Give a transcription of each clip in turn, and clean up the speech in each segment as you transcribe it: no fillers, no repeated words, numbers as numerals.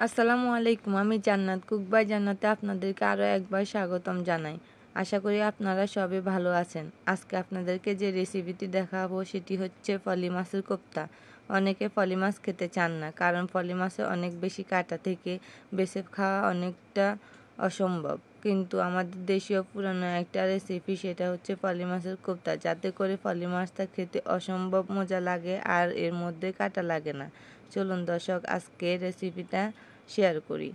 আসসালামু আলাইকুম। আমি জান্নাত কুক বাই জান্নাতে আপনাদেরকে আরও একবার স্বাগতম জানাই। আশা করি আপনারা সবাই ভালো আছেন। আজকে আপনাদেরকে যে রেসিপিটি দেখাবো সেটি হচ্ছে ফলি মাছের কোপ্তা। অনেকে ফলি মাছ খেতে চান না, কারণ ফলি মাছে অনেক বেশি কাঁটা থেকে বেছে খাওয়া অনেকটা অসম্ভব। কিন্তু আমাদের দেশীয় পুরানো একটা রেসিপি, সেটা হচ্ছে ফলি মাছের কোপ্তা, যাতে করে ফলি মাছটা খেতে অসম্ভব মজা লাগে আর এর মধ্যে কাঁটা লাগে না। চলুন দর্শক, আজকে রেসিপিটা শেয়ার করি।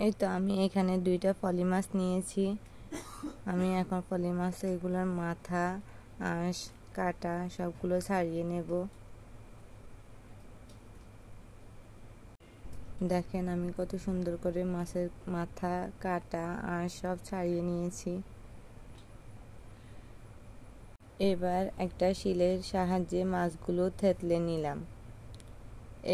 এই তো আমি এখানে 2টা ফলি মাছ নিয়েছি। আমি এখন ফলি মাছ এগুলোর মাথা, আঁশ, কাঁটা সবগুলো ছাড়িয়ে নেব। দেখেন আমি কত সুন্দর করে মাছের মাথা, কাঁটা, আঁশ সব ছাড়িয়ে নিয়েছি। এবার একটা শিলের সাহায্যে মাছগুলো থেতলে নিলাম।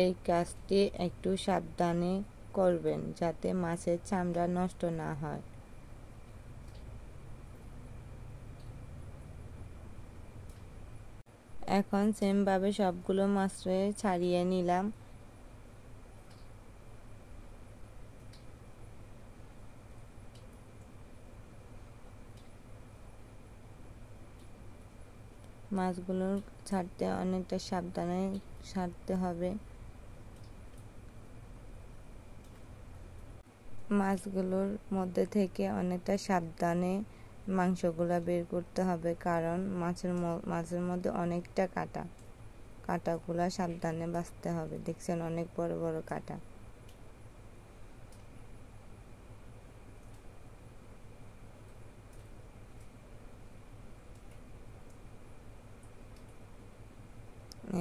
এই কাজটি একটু সাবধানে করবেন, যাতে মাছের চামড়া নষ্ট না হয়। এখন সেমভাবে সবগুলো মাছে ছাড়িয়ে নিলাম। মাছগুলো ছাড়তে অনেকটা সাবধানে ছাড়তে হবে। মাছগুলোর মধ্যে থেকে অনেকটা সাবধানে মাংসগুলো বের করতে হবে, কারণ মাছের মধ্যে অনেকটা কাঁটাগুলো সাবধানে বাছতে হবে। দেখছেন অনেক বড় বড় কাঁটা।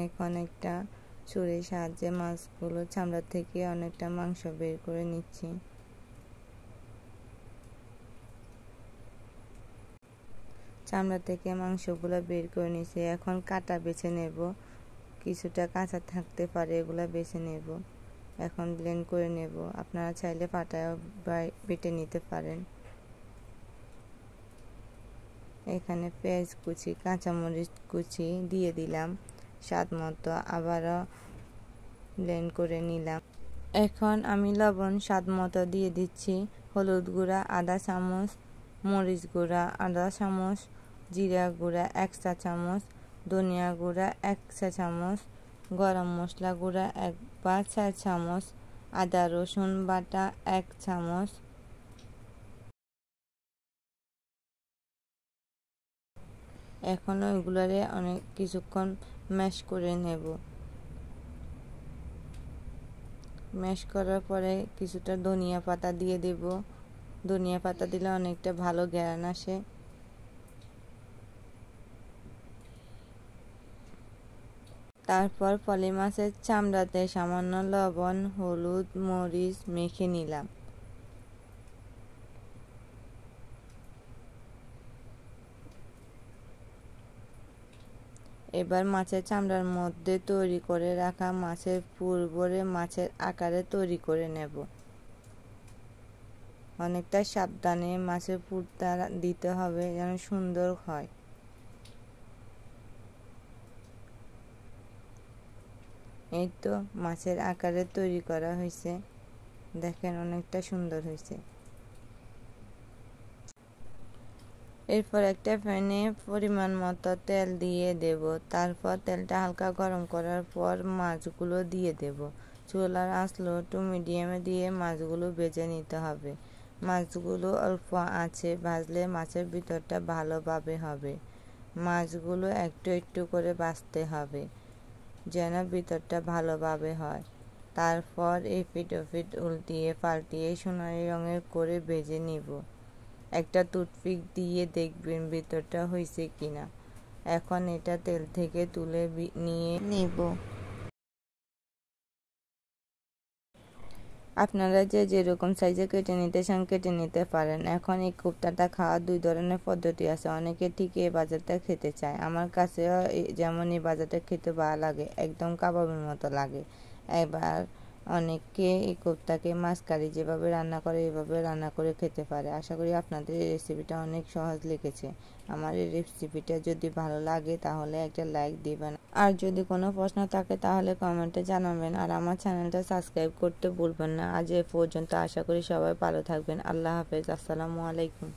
এখন একটা ছুরির সাহায্যে মাছগুলো চামড়া থেকে অনেকটা মাংস বের করে নিচ্ছি। চামড়া থেকে মাংসগুলো বের করে নিচ্ছি। এখন কাঁটা বেছে নেব। কিছুটা কাঁচা থাকতে পারে, এগুলো বেছে নেব। এখন ব্লেন্ড করে নেব। আপনারা চাইলে পাটায়ও বেটে নিতে পারেন। এখানে পেঁয়াজ কুচি, কাঁচামরিচ কুচি দিয়ে দিলাম স্বাদ মতো, আবারও ব্লেন্ড করে নিলাম। এখন আমি লবণ স্বাদ মতো দিয়ে দিচ্ছি। হলুদ গুঁড়া আধা চামচ, মরিচ গুঁড়া আধা চামচ, জিরা গুঁড়া 1 চা চামচ, ধনিয়া গুঁড়া 1 চা চামচ, গরম মশলা গুঁড়া 1 বা 4 চামচ, আদা রসুন বাটা 1 চামচ। এখন ওইগুলারে অনেক কিছুক্ষণ ম্যাশ করে নেব। ম্যাশ করার পরে কিছুটা ধনিয়া পাতা দিয়ে দেব। ধনিয়া পাতা দিলে অনেকটা ভালো ঘ্রাণ আসে। তারপর ফলি মাছের চামড়াতে সামান্য লবণ, হলুদ, মরিচ মেখে নিলাম। এবার মাছের চামড়ার মধ্যে তৈরি করে রাখা মাছের পুর ভরে মাছের আকারে তৈরি করে নেব। অনেকটা সাবধানে মাছের পুরটা দিতে হবে, যেন সুন্দর হয়। এই তো মাছের আকারে তৈরি করা হয়েছে। দেখেন অনেকটা সুন্দর হয়েছে। এরপর একটা প্যানে পরিমাণ মতো তেল দিয়ে দেব। তারপর তেলটা হালকা গরম করার পর মাছগুলো দিয়ে দেব। চুলার আঁচ লো টু মিডিয়ামে দিয়ে মাছগুলো ভেজে নিতে হবে। মাছগুলো অল্প আঁচে ভাজলে মাছের ভিতরটা ভালোভাবে হবে। মাছগুলো একটু একটু করে ভাজতে হবে, যেন ভিতরটা ভালোভাবে হয়। তারপর এপিঠ ওপিঠ উল্টিয়ে পাল্টিয়ে সোনালি রঙের করে ভেজে নিব। একটা টুথপিক দিয়ে দেখবেন ভিতরটা হয়েছে কিনা। এখন এটা তেল থেকে তুলে নিয়ে নিব। আপনারা যে যেরকম সাইজে কেটে নিতে চান কেটে নিতে পারেন। এখন এই কোপ্তাটা খাওয়ার 2 ধরনের পদ্ধতি আছে। অনেকে ঠিক এই বাজারটা খেতে চায়। আমার কাছেও যেমন এই বাজারটা খেতে ভালো লাগে, একদম কাবাবের মতো লাগে। এবার অনেকে এই কোপ্তাকে মাছ কারি যেভাবে রান্না করে এভাবে রান্না করে খেতে পারে। আশা করি আপনাদের এই রেসিপিটা অনেক সহজ লেগেছে। আমার এই রেসিপিটা যদি ভালো লাগে তাহলে একটা লাইক দিবেন, আর যদি কোনো প্রশ্ন থাকে তাহলে কমেন্টে জানাবেন, আর আমার চ্যানেলটা সাবস্ক্রাইব করতে ভুলবেন না। আজ এ পর্যন্ত। আশা করি সবাই ভালো থাকবেন। আল্লাহ হাফেজ। আসসালামু আলাইকুম।